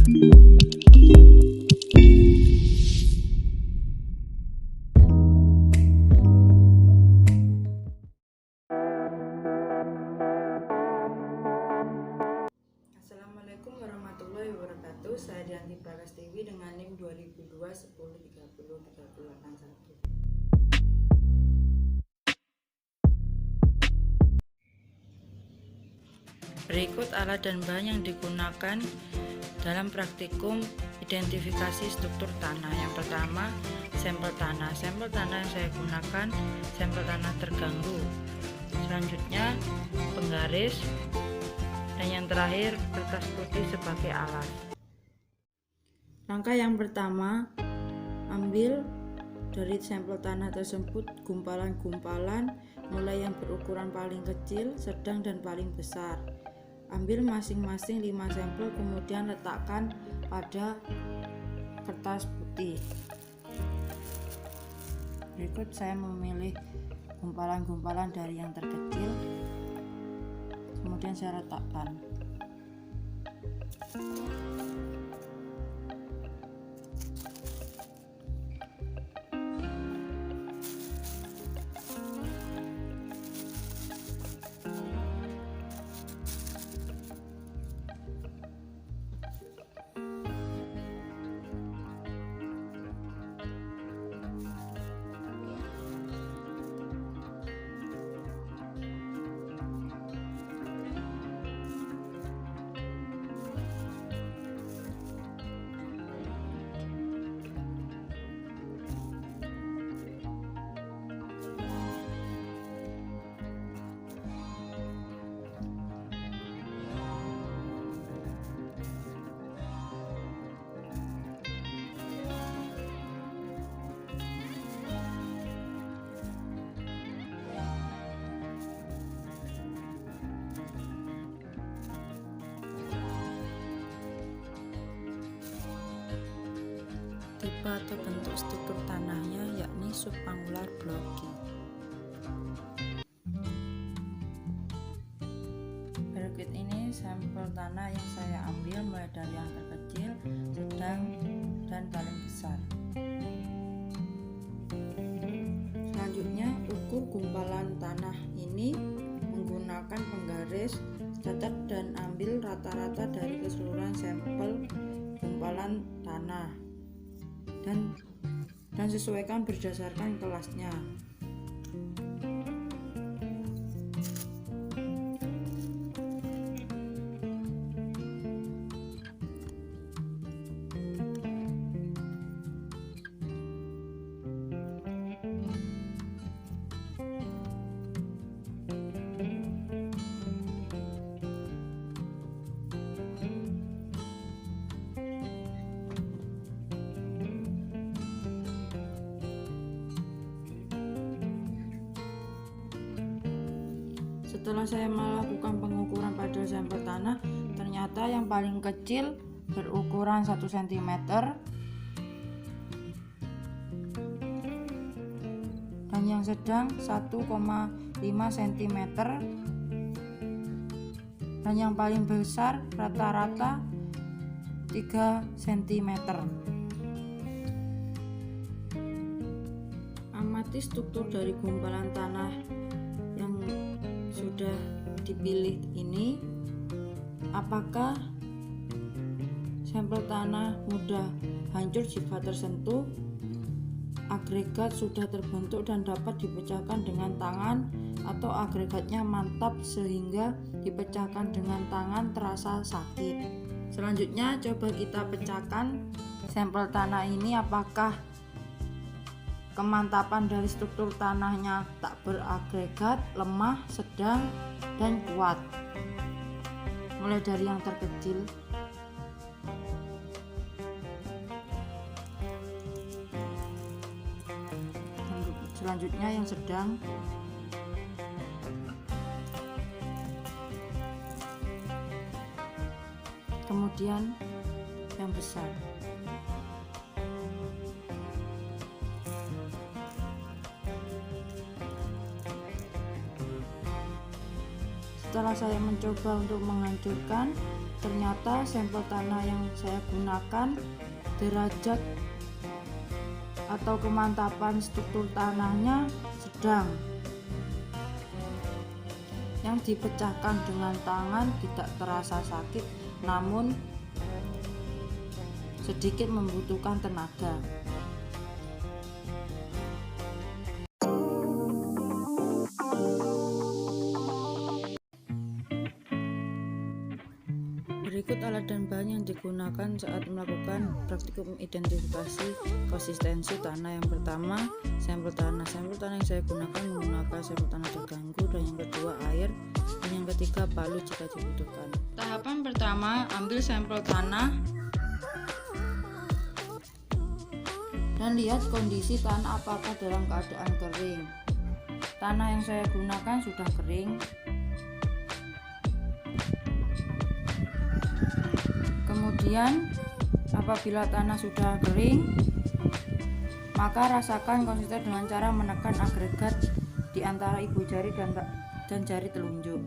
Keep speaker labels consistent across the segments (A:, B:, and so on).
A: Assalamualaikum warahmatullahi wabarakatuh. Saya Dianti Prakastiwi dengan NIM 2002 10 30 381. Berikut alat dan bahan yang digunakan dalam praktikum identifikasi struktur tanah. Yang pertama, sampel tanah. Sampel tanah yang saya gunakan sampel tanah terganggu. Selanjutnya, penggaris, dan yang terakhir kertas putih sebagai alat. Langkah yang pertama, ambil dari sampel tanah tersebut gumpalan-gumpalan mulai yang berukuran paling kecil, sedang, dan paling besar. Ambil masing-masing 5 sampel, kemudian letakkan pada kertas putih. Berikut saya memilih gumpalan-gumpalan dari yang terkecil, kemudian saya letakkan. Tipe atau bentuk struktur tanahnya yakni subangular blocky. Berikut ini sampel tanah yang saya ambil mulai dari yang terkecil, sedang, dan paling besar. Selanjutnya, ukur gumpalan tanah ini menggunakan penggaris, catat dan ambil rata-rata dari keseluruhan sampel gumpalan tanah. Dan sesuaikan berdasarkan kelasnya. Setelah saya melakukan pengukuran pada sampel tanah, ternyata yang paling kecil berukuran 1 cm, dan yang sedang 1,5 cm, dan yang paling besar rata-rata 3 cm. Amati struktur dari gumpalan tanah yang sudah dipilih ini, apakah sampel tanah mudah hancur jika tersentuh, agregat sudah terbentuk dan dapat dipecahkan dengan tangan, atau agregatnya mantap sehingga dipecahkan dengan tangan terasa sakit. Selanjutnya coba kita pecahkan sampel tanah ini, apakah kemantapan dari struktur tanahnya tak beragregat, lemah, sedang, dan kuat. Mulai dari yang terkecil. Selanjutnya yang sedang. Kemudian yang besar. Setelah saya mencoba untuk menghancurkan, ternyata sampel tanah yang saya gunakan derajat atau kemantapan struktur tanahnya sedang. Yang dipecahkan dengan tangan tidak terasa sakit, namun sedikit membutuhkan tenaga. Berikut alat dan bahan yang digunakan saat melakukan praktikum identifikasi konsistensi tanah. Yang pertama, sampel tanah. Sampel tanah yang saya gunakan menggunakan sampel tanah terganggu, dan yang kedua air, dan yang ketiga palu jika dibutuhkan. Tahapan pertama, ambil sampel tanah dan lihat kondisi tanah apakah dalam keadaan kering. Tanah yang saya gunakan sudah kering. Kemudian apabila tanah sudah kering, maka rasakan konsisten dengan cara menekan agregat di antara ibu jari dan jari telunjuk.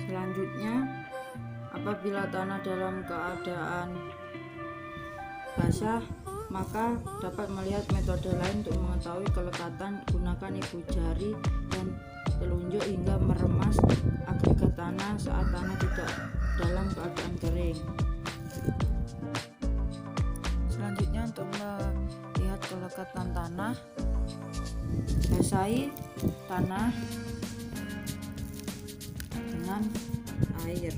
A: Selanjutnya, apabila tanah dalam keadaan basah, maka dapat melihat metode lain untuk mengetahui kelekatan. Gunakan ibu jari dan telunjuk hingga meremas agregat tanah saat tanah tidak dalam keadaan kering. Selanjutnya, untuk melihat kelekatan tanah, basahi tanah dengan air.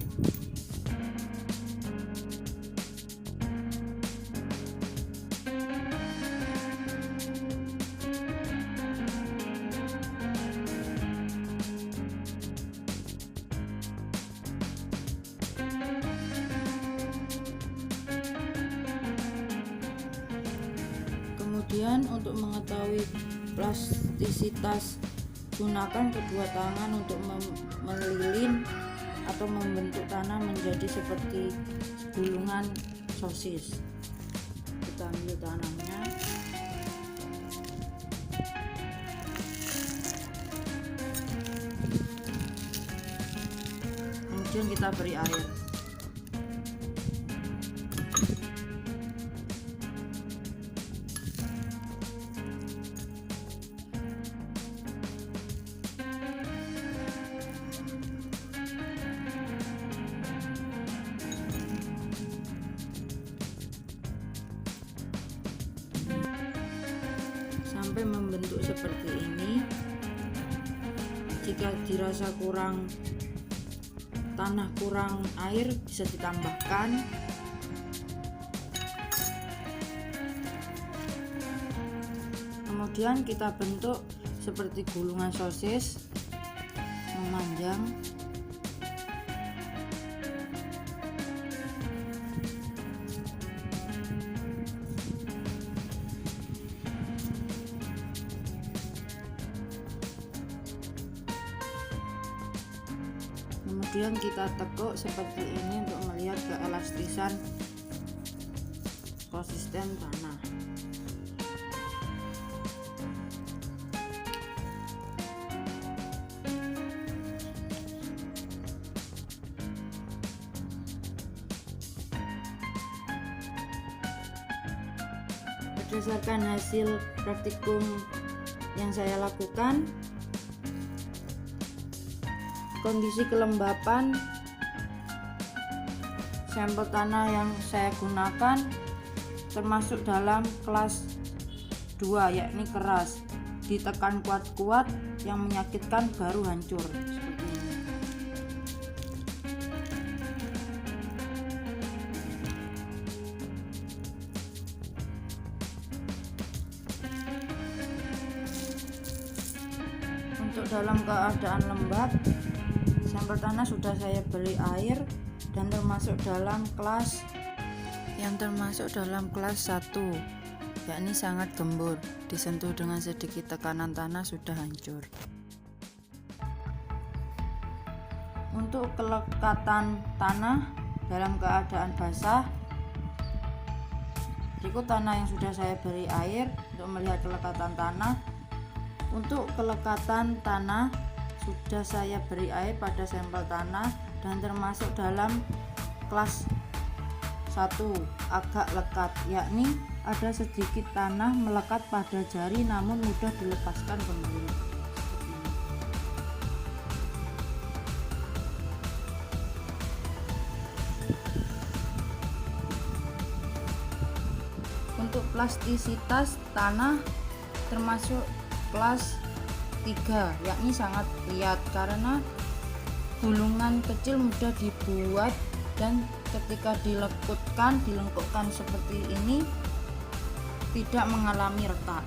A: Kemudian untuk mengetahui plastisitas, gunakan kedua tangan untuk melilin atau membentuk tanah menjadi seperti gulungan sosis. Kita ambil tanahnya, kemudian kita beri air. Sampai membentuk seperti ini. Jika dirasa tanah kurang air, bisa ditambahkan. Kemudian kita bentuk seperti gulungan sosis memanjang. Kemudian kita tekuk seperti ini untuk melihat keelastisan konsisten tanah. Berdasarkan hasil praktikum yang saya lakukan, kondisi kelembapan sampel tanah yang saya gunakan termasuk dalam kelas 2, yakni keras. Ditekan kuat-kuat, yang menyakitkan baru hancur seperti ini. Untuk dalam keadaan lembab, sampel tanah sudah saya beri air dan termasuk dalam kelas 1, yakni sangat gembur. Disentuh dengan sedikit tekanan tanah sudah hancur. Untuk kelekatan tanah dalam keadaan basah, berikut tanah yang sudah saya beri air untuk melihat kelekatan tanah. Untuk kelekatan tanah sudah saya beri air pada sampel tanah dan termasuk dalam kelas 1 agak lekat, yakni ada sedikit tanah melekat pada jari namun mudah dilepaskan kembali. Untuk plastisitas tanah termasuk kelas 3, yakni sangat liat karena gulungan kecil mudah dibuat dan ketika dilengkupkan seperti ini tidak mengalami retak.